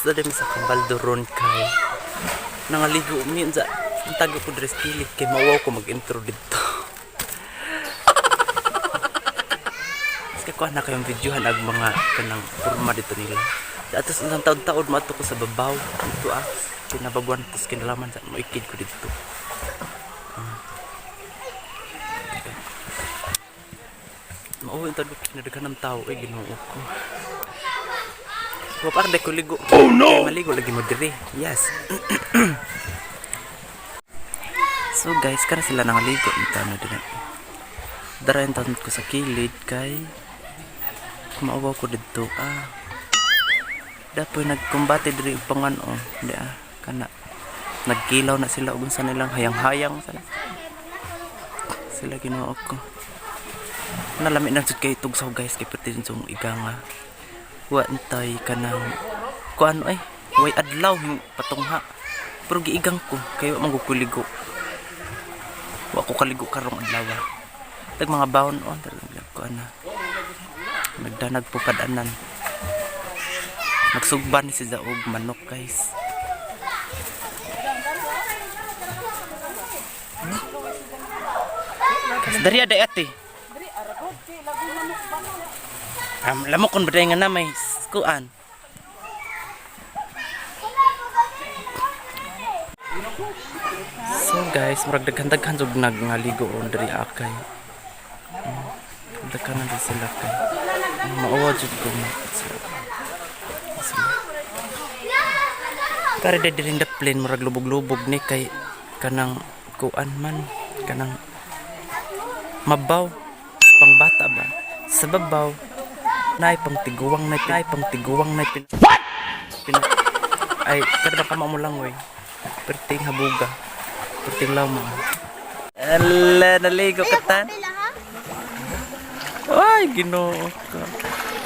Atas na din sa kambaldoron kay nangaligo minsan ang taga ko dress pilit kay mawaw ko mag-intro dito. Kaya ko na kayong videohan ag mga kanang forma dito nila. Atas isang taon-taon maato ko sa babaw dito kinababuan tapos kinalaman sa maikid ko dito. Mauwi yung tabi kinadagan ng tao ginoo ko. Wapar de ko ligo. Oh no! Maligo lagi mo diri. Yes. So guys, kara sila nangaligo ito na din. Dara yung taon ko sa kilid kay kumauwaw ko dito. Dapoy nagkumbate diri upangan Hindi kana nagkilaw na sila ug sa nilang hayang-hayang sila ginoo ko. Nalami na jud kay tugsaw guys kay pertin sa iganga. Wa antay kanang kuan way adlaw patungha. Pero giigang ko kayo mangukuligo. Wa ko kaligo karong adlaw. Tag mga baon ko nagdanag po padanan. Nagsugban si Zaog manok guys. Dari ada ate. Lamok kon baday nga na may kuan. So guys, murag daghan-daghan jud nagngaligo diri akay. Daghan na sila kay. Maawa jud ko. Kare diri in the plane murag lubog-lubog ni kay kanang kuan man kanang mabaw pang bata ba sa babaw nay pang tiguwang nay what ay kada ka mo lang way perting habuga perting lamang ala naligo katan ay Ginoo ka.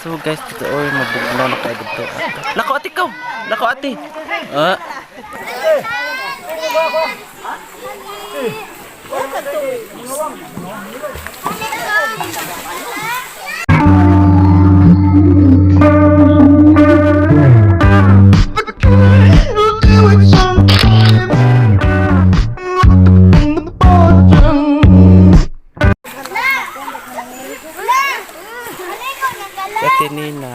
So guys dito mabugnaw na kay dito lako ati ko lako ati Nina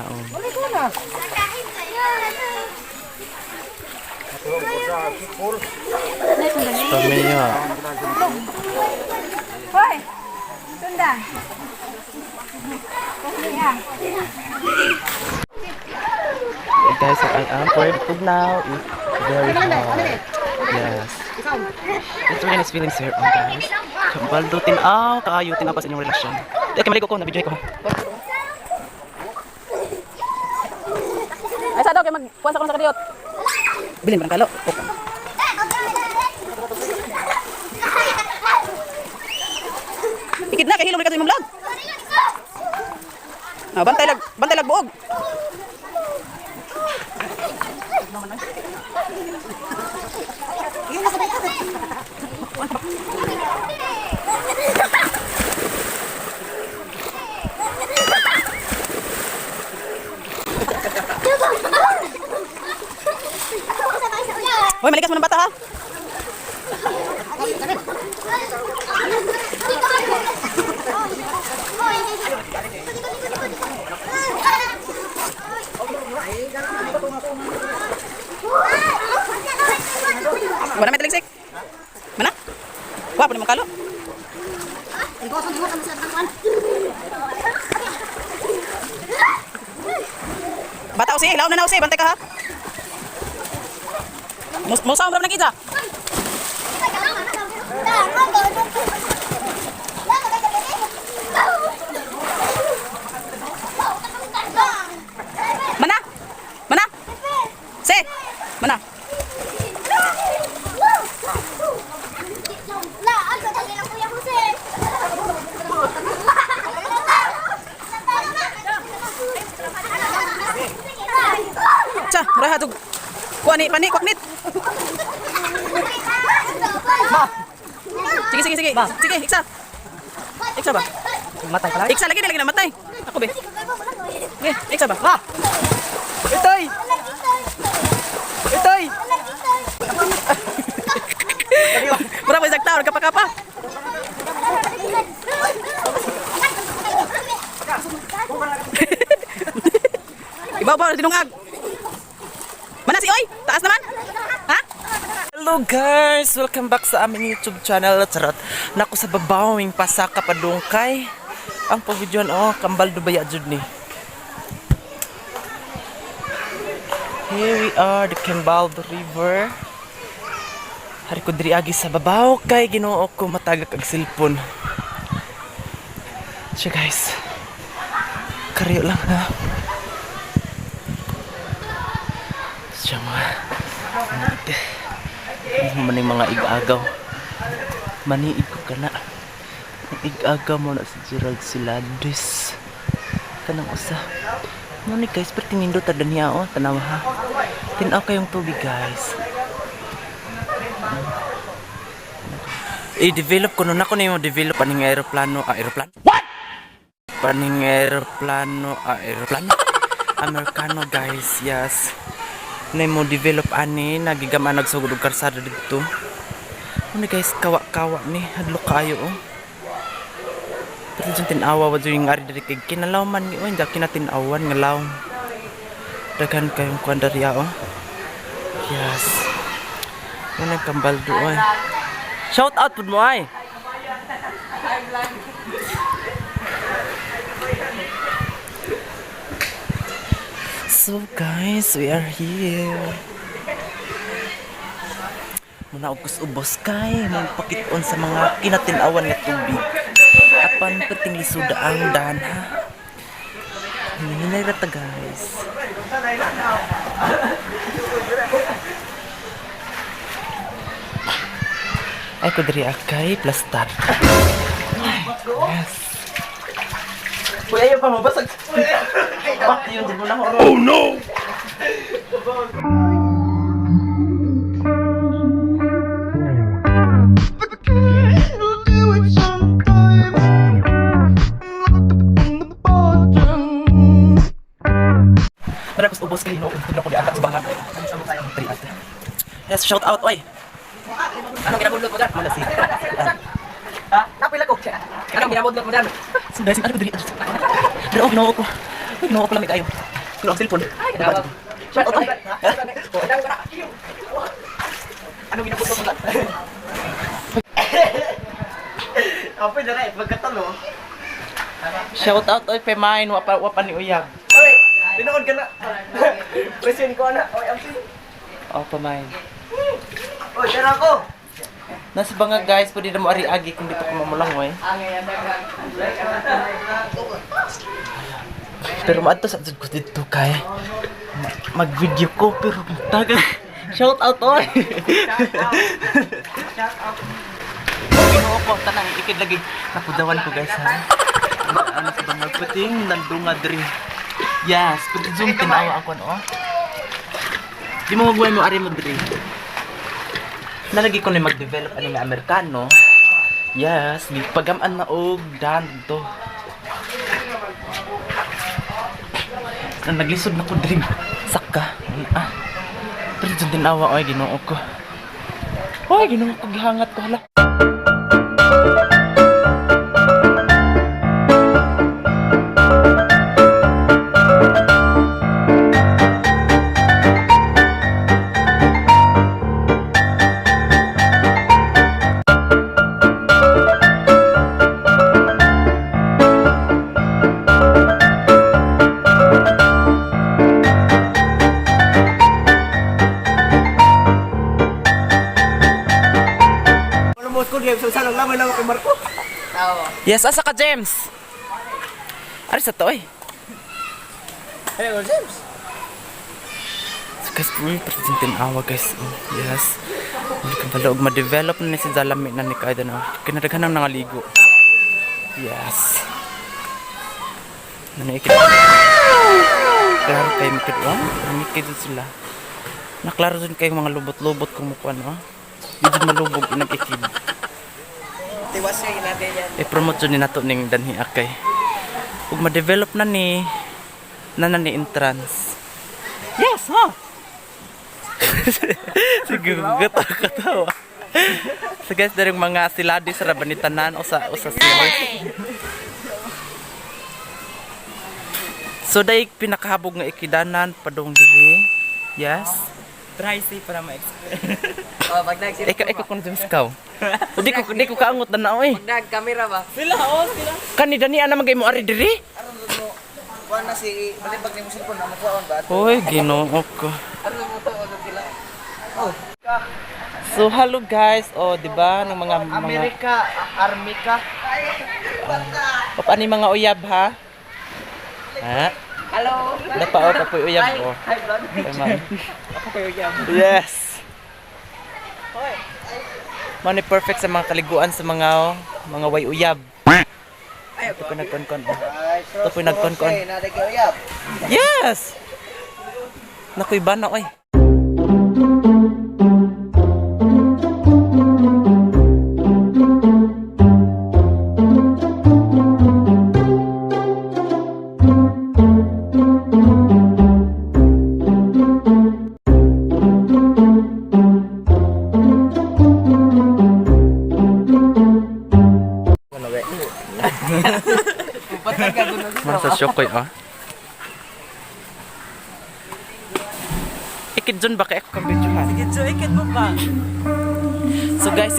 Pamilya. Hoy. Tunda. Guys, I am for food now. It's very hot. Yes. It's really nice feelings here, guys. Baldutin kaayutin ako sa inyong relasyon. Teka, maligo ko, na-video ko. Ay, sa daw, kaya magpuan sa kong sa kadiyot. Bilin mo ng kalo. Okay. Ikid na, kaya hilong rin ka vlog. Bantay lag buog. Hoy, malikas mo ng bata ha. Wala may taligsik. Mana? Wah, pwede mong kalo. Bata usi, laon na usi, bantay ka ha. Musa ang berapa kita? Mana? Mana? Se? Mana? Cah, murah tuh. Kuani, panik, kuaknit. Sige. Sige, iksa. Iksa ba? Matay pala. Iksa lagi na matay. Ako be. Iksa ba? Itoy. toy. Mura pa isang tao kapa-kapa. Ibaw ba tinungag? Mana si oy? Taas naman. Ha? Hello guys, welcome back sa aming YouTube channel. Charot. Naku sa babawing pasaka padungkay. Ang pagvidyon kambal dubaya jud ni. Here we are, the Cambaldo River. Hari ko diri agi sa babaw kay Ginoo ko matagak ang cellphone. Siya guys. Karyo lang ha. Siya maning mga ig-agaw. Maniig ko kana. Ang ig-agaw mo na si Gerald Siladis. Kanang usa. Muni guys, perti nindot ta niya tanawa ha. Tinaw kayong tubig guys. I-develop ko nun ako na yung develop paning aeroplano. What? Paning aeroplano. Amerikano guys, yes. Na mo develop ani nagigaman nagsugod og karsada dito. Ano guys, kawa-kawa ni hadlo kayo Pero dyan tinawa wa yung ari diri kay kinalaw man ni unya kinatinawan nga law. Daghan kayong kwandarya Yes. Ano Cambaldo Shout out pud mo ay. So guys, we are here. Muna ubos kay magpakit-on sa mga kinatinawan nga tubig. At panpating lisuda ang dahan ha. Hinay rata guys. Ay ko diri akay plastar. Yes. Uy, ayaw pa mabasag. Bak yun din mo na ako. Oh no! Maragos ubos kayo, tignan ko di atas bangat. Yes, shout out, oy! Anong ginabudlot mo dyan? Malasig. Ha? Napila ko. Anong ginabudlot mo dyan? Sundasin, ano ko dali? Pero ginoo ko. Ginoo ko lang kayo. Ginoo ang cellphone. Shout out, oy! Anong ginabudlot mo dyan? Apoy na rin, pagkatalo. Shout out, oy, Pemain, wapa ni Uyag. Oy! Tinood ka na. Presyon ko na. Oy, amsi. Oh, Pemain. Oy, tara ko. Nasa ba nga guys, pwede na mo ari-agi kung dito ko mamulang Pero maadto sa ko dito kay mag-video ko pero taga shout out oy. Shout out. Ginoo ko tanang ikid lagi napudawan ko guys ha. Ano sa bang magputing nandunga diri. Yes, pwede zoom tinawa ako Di mo magbuhay mo ari mo diri. Nalagi ko na mag-develop ani nga Amerikano. Yes, di pagamaan na og dan to. Naglisod na ko diri. Saka. Pero dyan din awa oy Ginoo ko. Oy, Ginoo ko gihangat ko hala. Yes, asa ka James? Ari sa to Hello, James. So guys, presentin awa guys. Yes. Hindi ka pala ma-develop na ni si Zalami na ni Kaida na. Kinadaghan ng nangaligo. Yes. Nanaikid. Klaro kayo mikid mikid sila. Naklaro din kayo mga lubot-lubot kung mukha Hindi malubog inag-ikid. Tiwasay natin yan. I-promote yun ni nato ning danhi akay. Ug ma-develop na ni entrance. Yes, ha? Sige, katawa. So guys, dari mga siladi sa rabanitanan o sa silos. So dahil pinakahabog nga ikidanan padong diri. Yes. Try say para ma-experience. Oh, pag nag-sila Ikaw kung James Cow. Di ko kaangot na nao eh. Pag nag-camera ba? Sila, sila. Kanida niya na magay mo ari diri. Aron mo, kuha na si, balibag ni mo cellphone na makuhaan ba? Hoy, Ginoo ko. Aron mo to, sila. Oh. So hello guys, oh 'di ba ng mga Amerika, Armika. Paano mga uyab ha? Ha? Hello. Napao ka po uyab ko. Hi, vlog. Ako kayo yan. Yes. Hoy. Mani perfect sa mga kaliguan sa mga way uyab. Ay, Ito pinagkonkon. Ito pinagkonkon. Nadagayap. Yes. Nakoy bana oy. Masa syokoy ah. Ikid dyan ba kaya ako kang video ha? Sige, so ikit mo pa. So guys,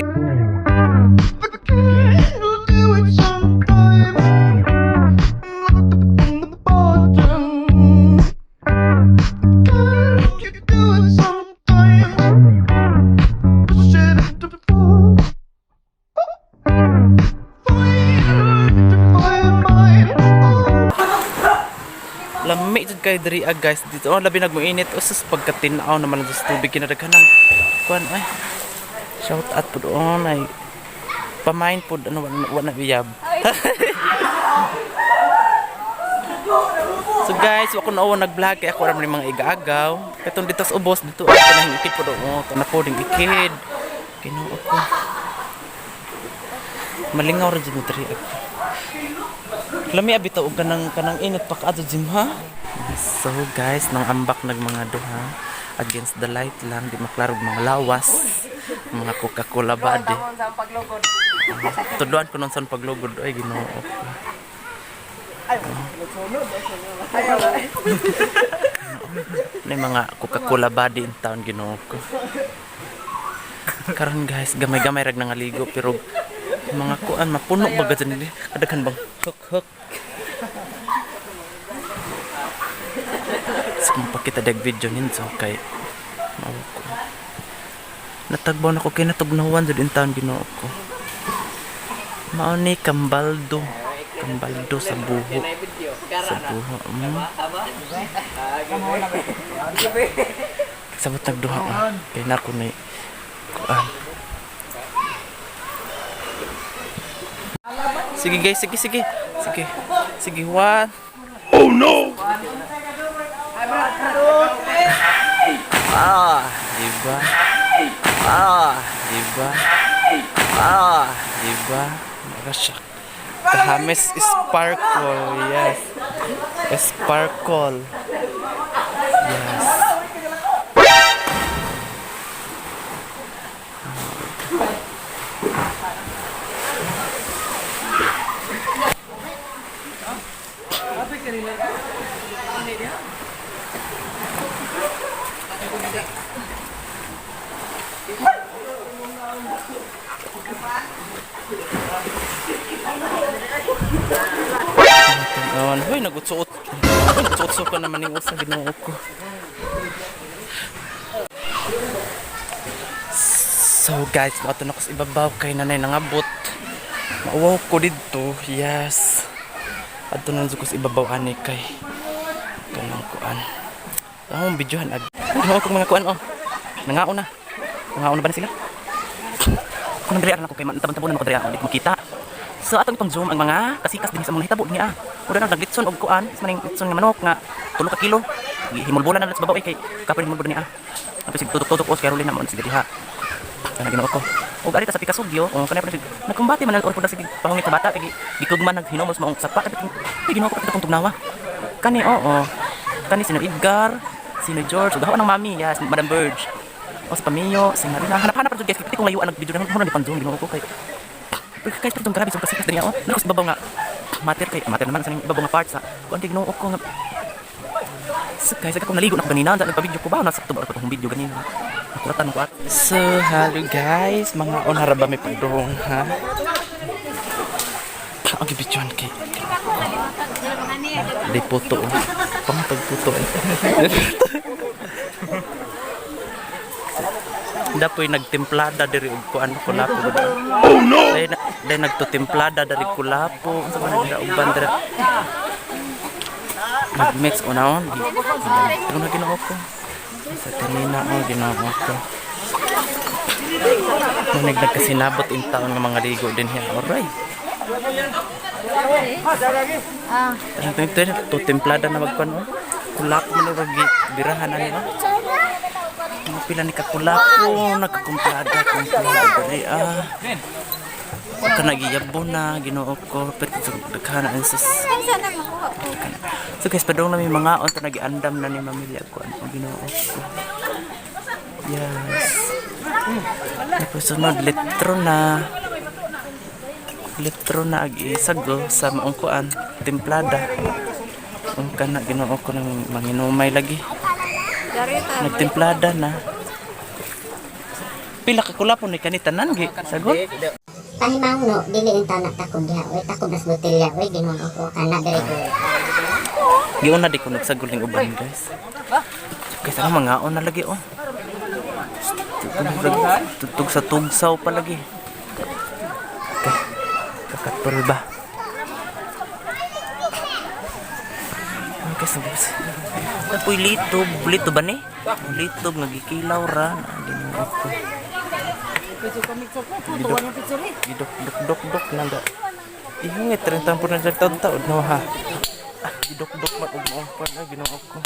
lami jud kay diri guys dito. Oh, labi nagmuinit usas pagkatinaw naman sa tubig kinadaghanang kuan ay. Shout out po doon ay pamain po ano wala biyab. So guys, ako na nag-vlog kay ako ra man mga igaagaw. Katong dito sa ubos dito ay kanang ikid po doon. Kana po ding ikid. Ginoo ko. Malingaw ra jud diri ako. Lami abitaw og kanang init pa kaadto Jim ha. So guys, nang ambak nag mga duha against the light lang di maklaro mga lawas. Mga Coca-Cola ba di. Tudloan ko nun sa paglugod ay Ginoo ko. May mga Coca-Cola body in town Ginoo ko. Karon guys, gamay-gamay rag nangaligo pero mga kuan mapuno baga dyan nila kadaghan bang hook so mapakita dag video ninso kay mao ko natagbaw na ko kay natugnawan dyan in town Ginoo ko mao ni kambaldo sa buho sabot nagduha kay nako ni kuan. Sige guys, sige. One. Oh no! Diba? Diba? Nakasyak. Kahames sparkle, yes. Sparkle. Yes. Hoy, nagutsuot ka naman yung usa Ginoo ko. So guys, mato na ko sa ibabaw kay nanay nangabot. Mauwaw ko dito, yes. Ato na ko sa ibabaw ani kay kanang kuan. Ang videohan ag. Ano ko mga kuan oh. Nangaon na ba na sila? Kung nagdiri na ko kay taban-tabunan ko diri ako makita. So atong itong zoom ang mga kasikas din sa mga hitabo niya. Mura na naglitson og kuan, is maning litson nga manok nga 3 ka kilo. Himulbolan na sa babaw kay kapin himulbol niya. Tapos tutok-tutok os kay rolin na mo sige diha. Kana Ginoo ko. Og ari ta sa pikasugyo, kanay pa nagkumbati man or pud sige pahungit sa bata kay gikugman naghinomos maong sapa kay Ginoo ko kitong tugnawa. Kani oo. Kani sino Edgar, sino George, ug ng mami, yes, Madam Burge. O sa Pamiyo, si Marina. Hanap-hanap pa guys. Piti kong layuan nag-video na di panjong ginoo ko kay. Guys, pero grabe so kasi kasi niya. Nakos babaw nga. Mater naman sa ibabaw nga part sa. Kuan kay ginoo ko nga. So guys, ako naligo na kanina, nagpa-video ko ba nasakto ba ko tong video ganina. Nakulatan ko at. So, hello guys, mga onaraba may padong ha. Ang gibidyoan kay. Di puto. Pangtagputo. Dapoy nagtemplada diri og kuan ko lapo. Oh no. Dai nagtutemplada dari kulapo sa mga uban dira. Mag-mix unaon. Ito na ginawa ko. Sa kanina ginawa ko. Nung nagkasinabot in taon ng mga ligo din yan. Alright. Ito templada na magkuhan. Kulap mo na birahan na nila. Mga pila ni kakulapo. Nagkakumplada. Dari kanagiyabo na ginoo ko. Pero nagkana ang sus. So guys, padong namin mga on to nagiandam na ni mamilya ko ang ginoo ko. Yes. Tapos sunod litro na ag-isago sa maong kuan templada. Ang kana ginoo ko nang manginumay lagi. Nagtemplada na. Pila ka kulapon ni kanitanan gi sagot. Pahimaw no, dili inta na takog diha. Oy, takog nas botelya. Oy, ginoo ko kana diri ko. Giuna di ko nagsaguling uban guys. Guys, ano mga on na lagi oh. Tutug sa tugsaw pa lagi. Okay. Kakatpul ba? Okay, sabos. Tapoy litob. Litob ba ni? Litob, nagikilaw ra. Ginoo ko. Gidok-dok naga. Ihungit, 30 po na dyan taon-taon no ha. Gidok-dok mag-umumpan na ginoo ko.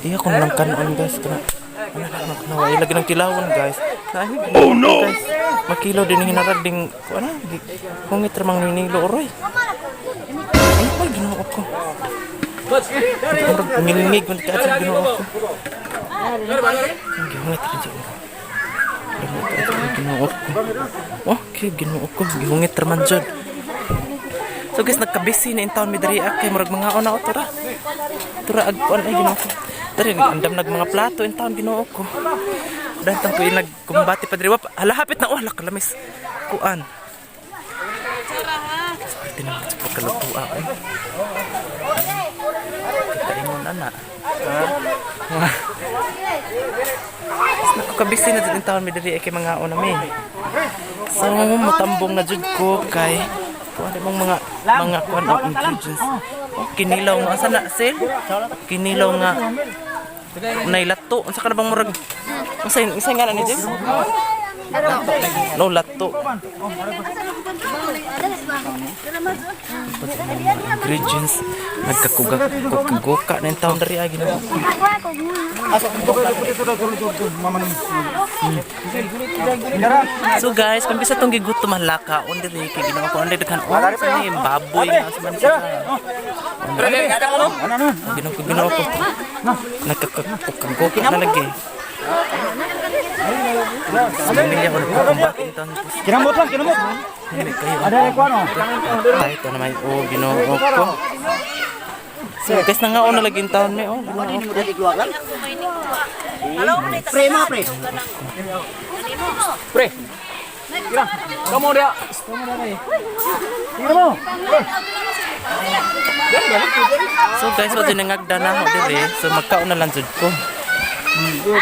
Iya ko lang kanon guys. Naway lagi ng kilawon guys. Oh no! Guys, makilaw din hinarag ding ano? Hungit ramang ninilo oroy. Ano ba ginoo ko? Ngilingig man ka sa ginoo ko. Gihungit rin siya. Ginoo ko. Oh, kaya ginoo ko. Gihungit raman dyan. So guys, nagkabisi na intaon mi diri kay murag mga ona o tura. Tura agkuan ay ginoo ko. Dari andam nag mga plato intaon ginoo ko. Dahil tang kuy nagkumbati pa diri wa halahapit na wala kalamis. Kuan. Seperti na sa pagkalutua ay. Kaingon ana. Nakakabisi na din taon mi diri kay mga ona mi. So mutambong na jud ko kay kuan mong mga kuan ang ingredients. Oh, kinilaw nga sana sel. Kinilaw nga nailato. Unsa ka na bang murag? Unsa nga ni Jim? No lato. Ingredients nagkakuga na yung taon dari ay ginawa. So guys, kung bisa tong gigutom halaka on diri kay ginawa ko onde daghan sa ni baboy nga sa man sa. Ginawa ko. Nagkakuga na lagi. Pamilya ko nagkukumbatin taon. Kinamot lang, kinamot. Ada ko ano? Tayo ito naman ginoo ko. So guys, nangaon na lagi yung taon may Pre mga pre. Pre. Kira. Kamu dia. Kira mo. So guys, so dinangagda na ako diri. So magkaon na lang jud ko.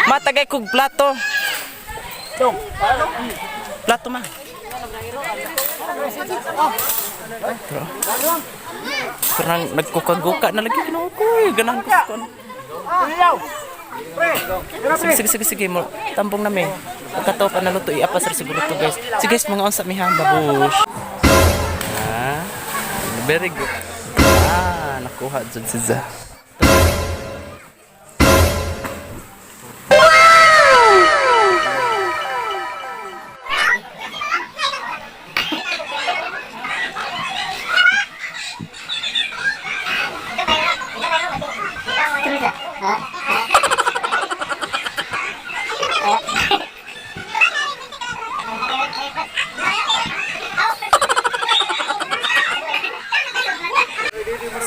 Matagay kog plato. Plato ma. Karang nagkukaguka na lagi ginoo ko. Ganahan ko kon. Sige mo. Tambong na me. Pagkataw pa na luto iapas ra siguro to guys. Sige guys, mga unsa mi ha babush. Very good. Nakuha jud si Za. Huh?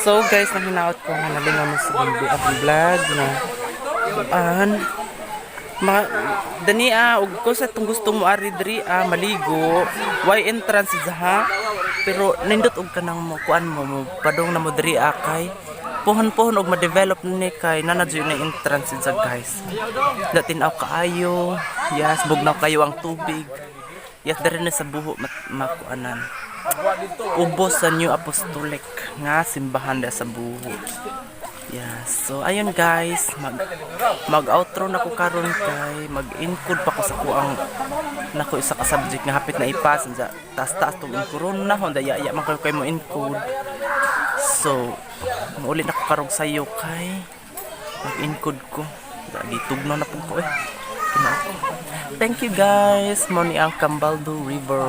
So guys, nang hinaot ko nga nalingaw mo sa hindi akong vlog na dania ug ko sa itong gusto mo ari diri maligo why entrance ha pero nindot og kanang mo kuan mo padong na mo diri kay puhon-puhon og ma-develop ni kay nanadyo na entrance sa guys datinaw kaayo yes bugnaw kayo ang tubig yes diri na sa buho makuanan ubos sa New Apostolic nga simbahan da sa buho. Yes. So ayun guys, mag-outro na ko karon kay mag-encode pa ko sa kuang nako isa ka subject nga hapit na ipas sa taas-taas tong corona honda ya man kay mo encode. So muuli na ko karong sayo kay mag-encode ko. Gitugno na pud ko Thank you guys. Mo ni ang Cambaldo River.